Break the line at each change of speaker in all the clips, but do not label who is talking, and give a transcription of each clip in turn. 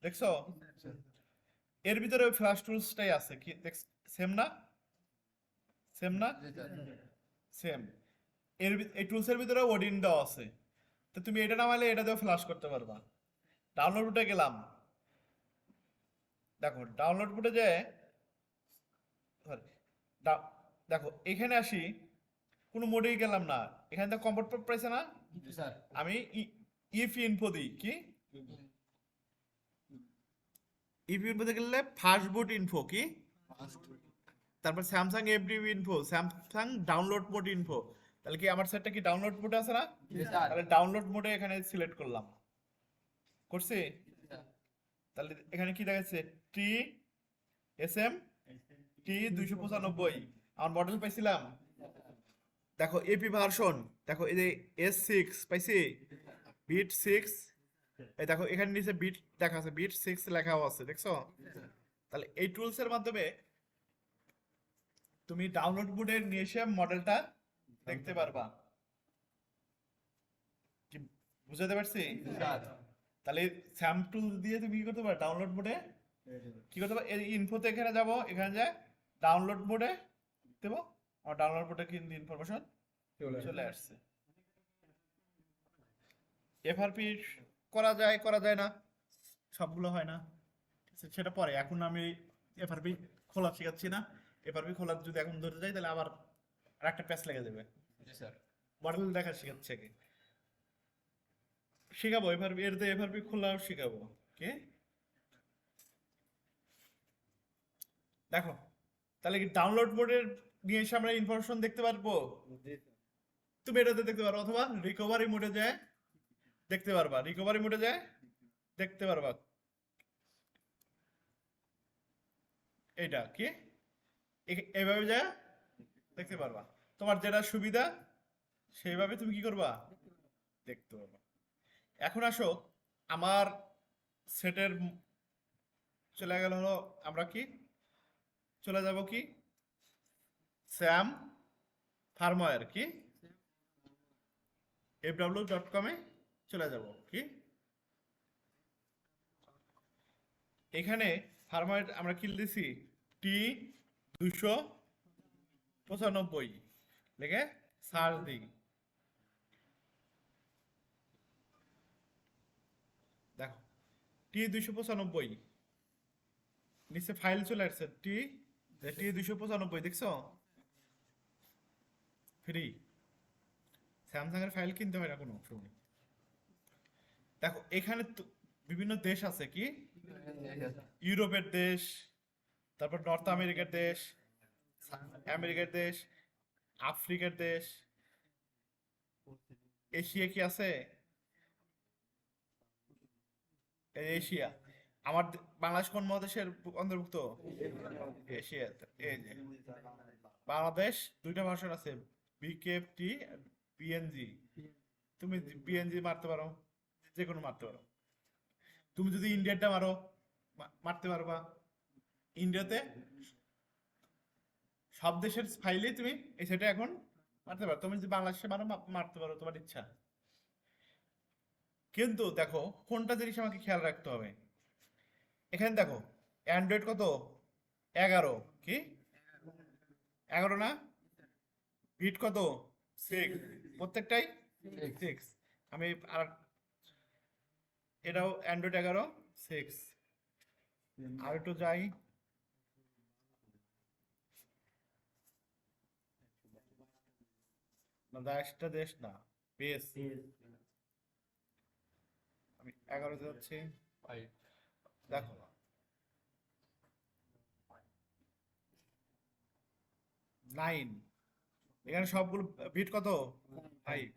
দেখছো এর ভিতরে ফ্ল্যাশ টুলসটাই আছে কি সেম না সেম না সেম এই টুলসের ভিতরে ওডিন দেওয়া আছে। তো তুমি এটা নামাইলে এটা দিয়েও ফ্ল্যাশ করতে পারবা। ডাউনলোড বুটে গেলাম, দেখো ডাউনলোড বুটে যে sorry, দেখো এখানে আসি, কোনো মোডেই গেলাম না, এখানে তো কম্পোর্ট পাইছে না। আমি ইফ ইনফো দিই কি ইফ ইনফোতে গেলে ফার্স্ট বুট ইনফো কি, তারপর Samsung FD info, Samsung download mode info. তাহলে কি আমার সেটটা কি ডাউনলোড মোডে আছে না? তাহলে ডাউনলোড মোডে এখানে সিলেক্ট করলাম, করছি। তাহলে এখানে কি দেখাচ্ছে, টি এস এম টি 295 আমার মডেল পাইছিলাম। দেখো এপি ভার্সন, দেখো এই যে S6 পাইছি, বিট 6, এই দেখো এখানে নিচে বিট দেখা আছে, বিট 6 লেখাও আছে, দেখছো? তাহলে এই টুলস এর মাধ্যমে তুমি ডাউনলোড মোডে নিয়ে এসে মডেলটা দেখতে পারবা। কি বুঝাতে পারছি? তাহলে স্যাম টুল দিয়ে তুমি কি করতে পারো, ডাউনলোড মোডে কি করতে পারো, এই ইনফোতে এখানে যাব, এখানে যায় ডাউনলোড মোডে দেবো, আমার ডাউনলোড মোডে কিন্তু ইনফরমেশন চলে আসছে। এফআরপি করা যায় না, সবগুলো হয় না, সেটা পরে। এখন আমি এফআরপি খোলা শিখাচ্ছি না। এফআরপি খোলা যদি এখন ধরতে যাই তাহলে আবার আর একটা প্যাচ লেগে যাবে। মডেল দেখা শিখাচ্ছে কি, শিখাবো এফআরপি, এর তো এফআরপি খোলাও শিখাবো। কি দেখো, তাহলে কি ডাউনলোড মোডের নিয়ে এসে আমরা ইনফরমেশন দেখতে পারবো? তুমি এটাতে দেখতে পারো, অথবা রিকভারি মোডে যায় দেখতে পারবা, রিকভারি মোডে যায় দেখতে পারবা। এইটা কি এইভাবে যায় দেখতে পারবা, তোমার যেটা সুবিধা সেইভাবে তুমি কি করবা, দেখতে পারবা। এখন আসো আমার সেটের চলে গেল হলো, আমরা কি চলে যাব কি স্যাম ফার্মওয়্যার কি fw.com এ চলে যাব কি, এখানে ফার্মওয়্যার আমরা কি দিছি, টি 295 লিখে সার্চ দিই। দেখো টি 295 নিচে ফাইল চলে আসছে, টি 295 দেখছো, ফ্রি। স্যামসাং এর ফাইল কিনতে হয় না কোনো সময়। দেখো এখানে বিভিন্ন দেশ আছে কি, ইউরোপের দেশ, তারপর নর্থ আমেরিকার দেশ, আমেরিকার দেশ, আফ্রিকার দেশ, এশিয়া কি আছে, এই এশিয়া। আমার বাংলাদেশ কোন মহাদেশের অন্তর্ভুক্ত? এশিয়া। এই যে বাংলাদেশ দুইটা ভার্সন আছে, বিকেএফটি, পিএনজি। তুমি পিএনজি মারতে পারো, যে কোনো মারতে পারো। তুমি যদি ইন্ডিয়াটা মারো মারতে পারবা। ইন্ডিয়াতে সব দেশের ফাইলে তুমি এই সেটা এখন মারতে পারো। তুমি যদি বাংলাদেশে মারো মারতে পারো, তোমার ইচ্ছা। কিন্তু দেখো কোনটা জিনিস আমাকে খেয়াল রাখতে হবে, এখানে দেখো অ্যান্ড্রয়েড কত, 11 কি 11 না, বিট কত 6, প্রত্যেকটাই 6। আমি আর এটাও অ্যান্ড্রয়েড 11 6। আর একটু যাই, না দেশটা দেশ না, বেস। আমি 11 যাচ্ছি, দেখো 9, এখানে সবগুলো বিট কত 5।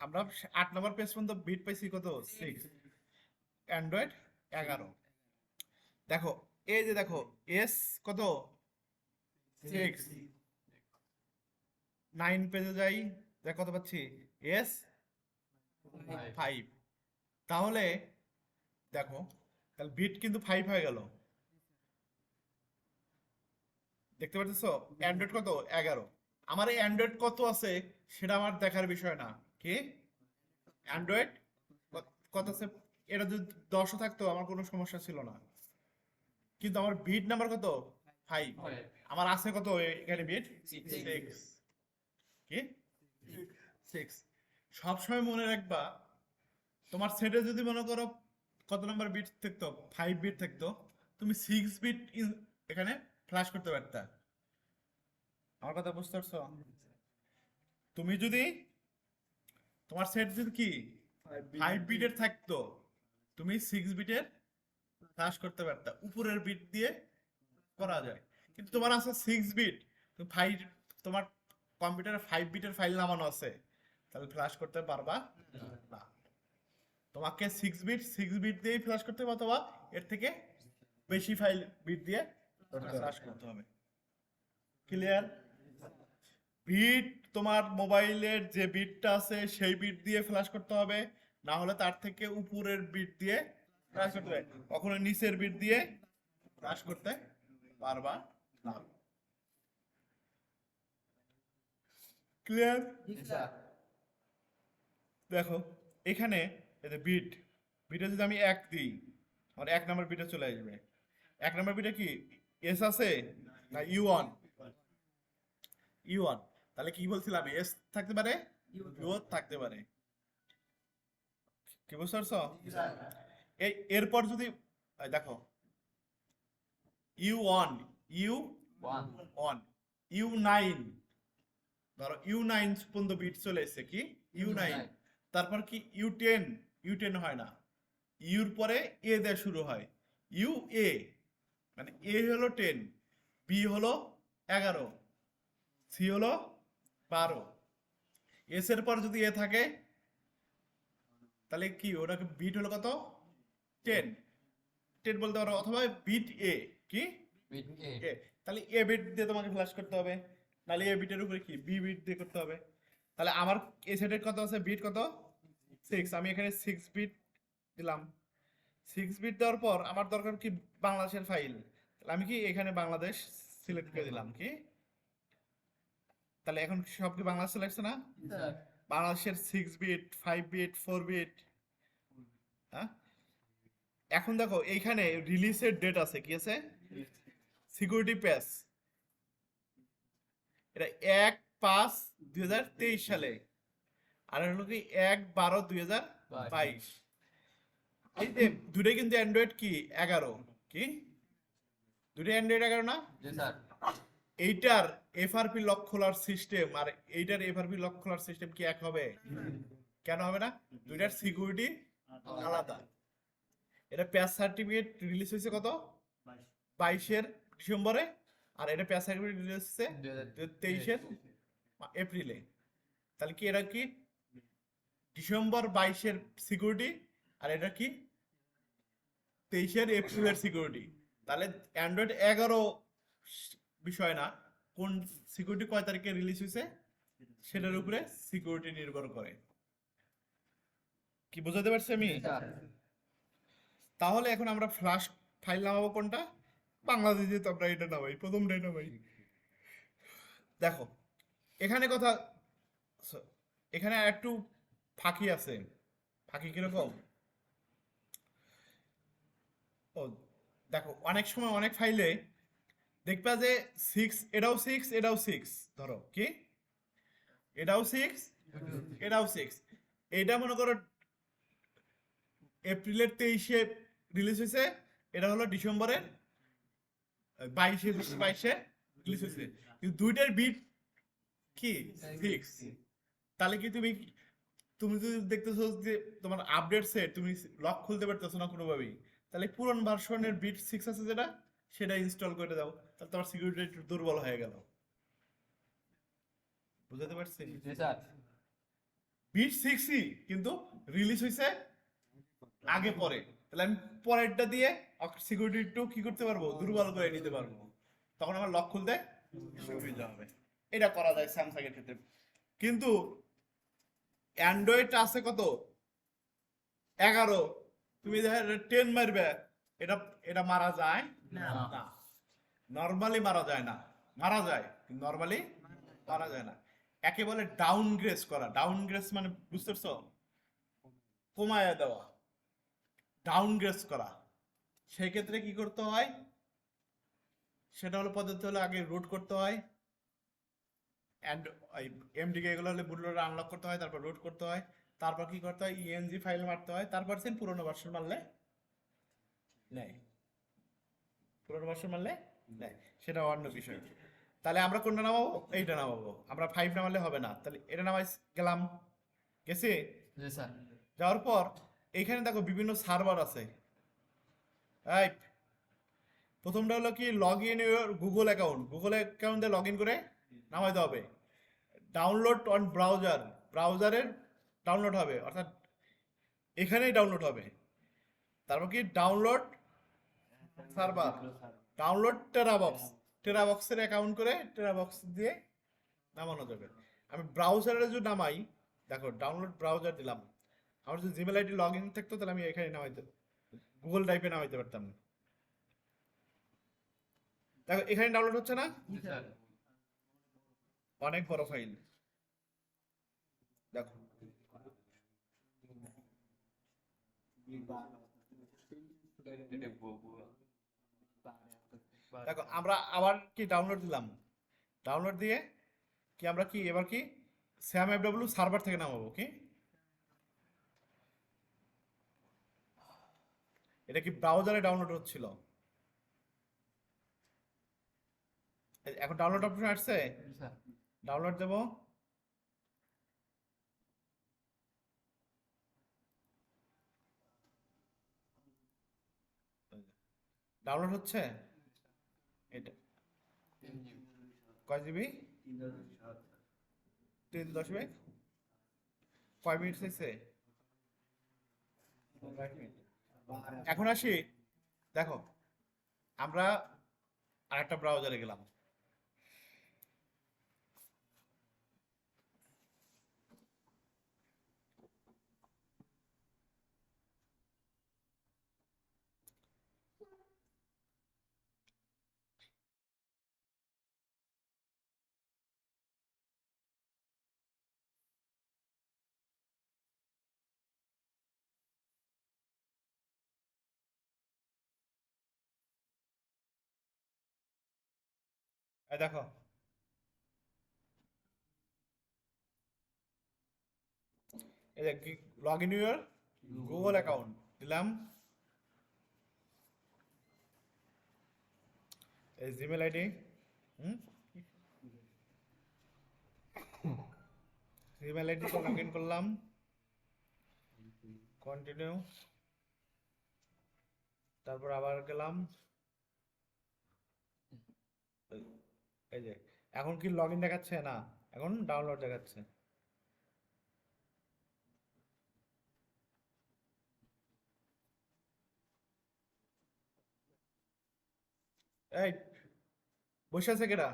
আমরা 8 নম্বর পেজ পর্যন্ত বিট পাইছি কত 6, অ্যান্ড্রয়েড 11। দেখো এই যে দেখো এস কত 6, 9 পেজে যাই, দেখ কত পাচ্ছি এস 5। তাহলে দেখো তাহলে বিট কিন্তু 5 হয়ে গেল, দেখতে পাচ্ছ? অ্যান্ড্রয়েড কত 11। আমার এই অ্যান্ড্রয়েড কত আছে সেটা আমার দেখার বিষয় না, কি অ্যান্ড্রয়েড কত আছে, এটা যদি 10ও থাকতো আমার কোনো সমস্যা ছিল না, কিন্তু আমার বিট নাম্বার কত 5, আমার আছে কত এখানে বিট 6, কি 6। সবসময় মনে রাখবা তোমার সেটে যদি মনে করো কত নাম্বার বিট থাকতো 5 বিট থাকতো, তুমি 6 বিট এখানে ফ্ল্যাশ করতে পারতা। আমার কথা বুঝতে পারছো? তুমি যদি তোমার সেট যদি কি 5 বিটের থাকতো, তুমি 6 বিটের ফ্ল্যাশ করতে পারতা, উপরের বিট দিয়ে করা যায়। কিন্তু তোমার আছে 6 বিট, তুমি 5, তোমার কম্পিউটারে 5 বিটের ফাইল নামানো আছে, তাহলে ফ্ল্যাশ করতে পারবা না। তোমাকে 6 বিট দিয়েই ফ্ল্যাশ করতে হবে, অথবা এর থেকে বেশি ফাইল বিট দিয়ে ফ্ল্যাশ করতে হবে। ক্লিয়ার? বিট তোমার মোবাইলের যে বিটটা আছে সেই বিট দিয়ে ফ্ল্যাশ করতে হবে, না হলে তার থেকে উপরের বিট দিয়ে ফ্ল্যাশ করতে হবে, কখনো নিচের বিট দিয়ে ফ্ল্যাশ করতে পারবা না। ক্লিয়ার? দেখো এখানে এই যে বিট, বিটে যদি আমি 1 দিই, আমার 1 নাম্বার বিটে চলে আসবে। 1 নাম্বার বিটে কি এস আছে না ইউ1? ইউ1, তাহলে কি বলছিলাম, এস থাকতে পারে, ইউ থাকতে পারে। কি বুঝতে পারছো? এই এরপর যদি দেখো ইউ1, ইউ1, ইউ9, ধরো ইউ9 পর্যন্ত বিট চলে এসেছে, কি ইউ9, তারপর কি ইউ10, ইউ10 হয় না, ইউর পরে এ দিয়ে শুরু হয়, ইউ এ, মানে এ হলো 10, বি হলো 11, সি হলো 12, এস এর পর যদি এ থাকে তাহলে কি ওটাকে বিট হলো কত 10, 10 বলতে পারো, অথবা বিট এ, কি এ, তাহলে এ বিট দিয়ে তোমাকে ফ্ল্যাশ করতে হবে, নাহলে এ বিটের উপরে কি বি বিট দিয়ে করতে হবে। তাহলে আমার এ সেটের কত আছে, বিট কত 6, আমি এখানে 6 বিট দিলাম। 6 বিট দেওয়ার পর আমার দরকার কি বাংলাদেশের ফাইল, তাহলে আমি কি এখানে বাংলাদেশ সিলেক্ট করে দিলাম, কি তাহলে এখন সব কি বাংলাদেশ সিলেক্ট না, বাংলাদেশের 6 বিট, 5 বিট, 4 বিট। হ্যাঁ, এখন দেখো এইখানে রিলিজের ডেট আছে, কি আছে, সিকিউরিটি প্যাচ, এটা 1/5/2023 সালে, আর হলো কি 1/12/2022। এই যে দুটোই কিন্তু অ্যান্ড্রয়েড কি 11, কি দুটোই অ্যান্ড্রয়েড 11 না? এইটার এফআরপি লক খোলার সিস্টেম আর এইটার এফআরপি লক খোলার সিস্টেম কি এক হবে? কেন হবে না? দুইটার সিকিউরিটি আলাদা। এটা প্যাচ সার্টিফিকেট রিলিজ হয়েছে কত 22 ডিসেম্বরে, আর এটা প্যাচ সার্টিফিকেট রিলিজ হচ্ছে 23 এপ্রিলে। তাহলে কি এটা কি ডিসেম্বর 22 সিকিউরিটি, আর এটা কি 23 এপ্রিলের সিকিউরিটি। তাহলে অ্যান্ড্রয়েড 11 বিষয় না, কোন সিকিউরিটি কয় তারিখে রিলিজ হয়েছে সেটার উপরে সিকিউরিটি নির্ভর করে। কি বোঝাতে পারছি আমি? তাহলে এখন আমরা ফ্ল্যাশ ফাইল নামাবো কোনটা, বাংলাদেশে তো আমরা এটা নামাই, প্রথমটাই নামাই। দেখো এখানে কথা, এখানে একটু ফাঁকি আছে। ফাঁকি কিরকম? ও দেখো অনেক সময় অনেক ফাইলে দেখবা যে 6, এটাও 6, এটাও 6, ধরো কি এটাও 6, এটাও 6, এইটা মনে করো এপ্রিলের 23 রিলিজ হয়েছে, এটা হলো ডিসেম্বরের 22 রিলিজ হয়েছে, কিন্তু দুইটার বিট কি 6। তাহলে কি তুমি তুমি যদি দেখতেছো যে তোমার আপডেট সেট তুমি লক খুলতে পারতেছো না কোনোভাবেই, তাহলে পুরন ভার্সনের বিট 6 আছে যেটা, সেটা ইনস্টল করে দাও, তাহলে তোমার সিকিউরিটি একটু দুর্বল হয়ে গেল। বুঝতে পারছি? বিট 6ই কিন্তু রিলিজ হয়েছে আগে পরে, তাহলে আমি পরেরটা দিয়ে সিকিউরিটি একটু কি করতে পারবো, দুর্বল করে নিতে পারবো, তখন আমার লক খুলতে সুবিধা হবে। এটা করা যায় স্যামসাং এর ক্ষেত্রে। কিন্তু অ্যান্ড্রয়েড আছে কত 11, তুমি 10 মারবে, এটা এটা মারা যায় না, নরমালি মারা যায় না, মারা যায় কিন্তু নরমালি মারা যায় না। একে বলে ডাউনগ্রেড করা, ডাউনগ্রেড মানে বুঝতে পারছো, কমায়া দেওয়া। ডাউনগ্রেড করা, সেই ক্ষেত্রে কি করতে হয়, সেটা হলো পদ্ধতি হলো আগে রুট করতে হয়, অ্যান্ড এমডিকে এগুলো হলে বুটলোডার আনলক করতে হয়, তারপর রুট করতে হয়, তারপর কি করতে হয়, ইএনজি ফাইল মারতে হয়, তারপর পুরোনো ভার্সন মারলে নেয়, পুরোনো ভার্সন মারলে নেয়, সেটা অন্য বিষয়। তাহলে আমরা কোনটা নামাবো, এইটা নামাবো, আমরা 5 নামালে হবে না, তাহলে এটা নামাই গেলাম, গেছে। যাওয়ার পর এইখানে দেখো বিভিন্ন সার্ভার আছে, রাইট। প্রথমটা হলো কি log in your Google account, Google account দিয়ে লগ ইন করে নামাইতে হবে। ডাউনলোড অন ব্রাউজার, ব্রাউজারের ডাউনলোড হবে, অর্থাৎ এখানেই ডাউনলোড হবে। তারপর কি ডাউনলোড সার্ভার, ডাউনলোড টেরাবক্স, টেরাবক্সের অ্যাকাউন্ট করে টেরাবক্স দিয়ে নামানো যাবে। আমি ব্রাউজারে যদি নামাই, দেখো ডাউনলোড ব্রাউজার দিলাম, আমার যদি জিমেল আইডি লগ ইন থাকতো তাহলে আমি এখানে নামাইতে, গুগল ড্রাইভে নামাইতে পারতাম। দেখো এখানে ডাউনলোড হচ্ছে না, অনেক বড় ফাইল, দেখো দেখো আমরা আবার কি ডাউনলোড দিলাম, ডাউনলোড দিয়ে কি আমরা কি এবার কি স্যাম এফডব্লিউ সার্ভার থেকে নামাবো, কি এটা কি ব্রাউজারে ডাউনলোড হচ্ছিল, এখন ডাউনলোড অপশন আসছে, ডাউনলোড দেবো, ডাউনলোড হচ্ছে, এটা কয় জিবি, 3 দশমিক, কয় মিনিট হয়েছে, এখন আসি, দেখো আমরা আরেকটা ব্রাউজারে গেলাম, এই দেখো এই যে log in your Google account দিলাম, এই Gmail ID, Gmail ID log in করলাম, কন্টিনিউ, তারপর আবার গেলাম, এই যে এখন কি লগ ইন দেখাচ্ছে না, এখন ডাউনলোড দেখাচ্ছে, এই বসে আছে কেডা,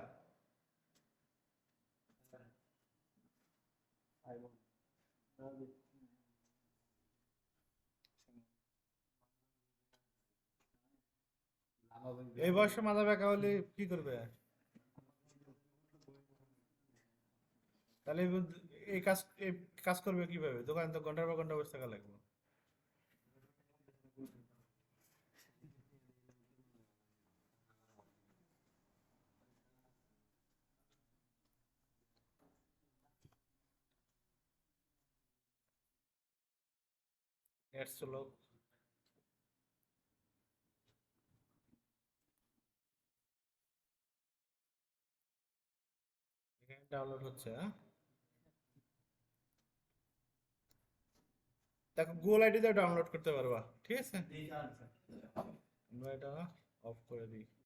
এই বয়সে মাথা ব্যাকা হলে কি করবে, তাহলে এই কাজ করবে কিভাবে, দোকানে তো ঘন্টার পর ঘন্টা বসে থাকা লাগবে। নেট স্লো, এখানে ডাউনলোড হচ্ছে, হ্যাঁ দেখো গুগল আইডি দিয়ে ডাউনলোড করতে পারবা, ঠিক আছে, আমরা এটা অফ করে দিই।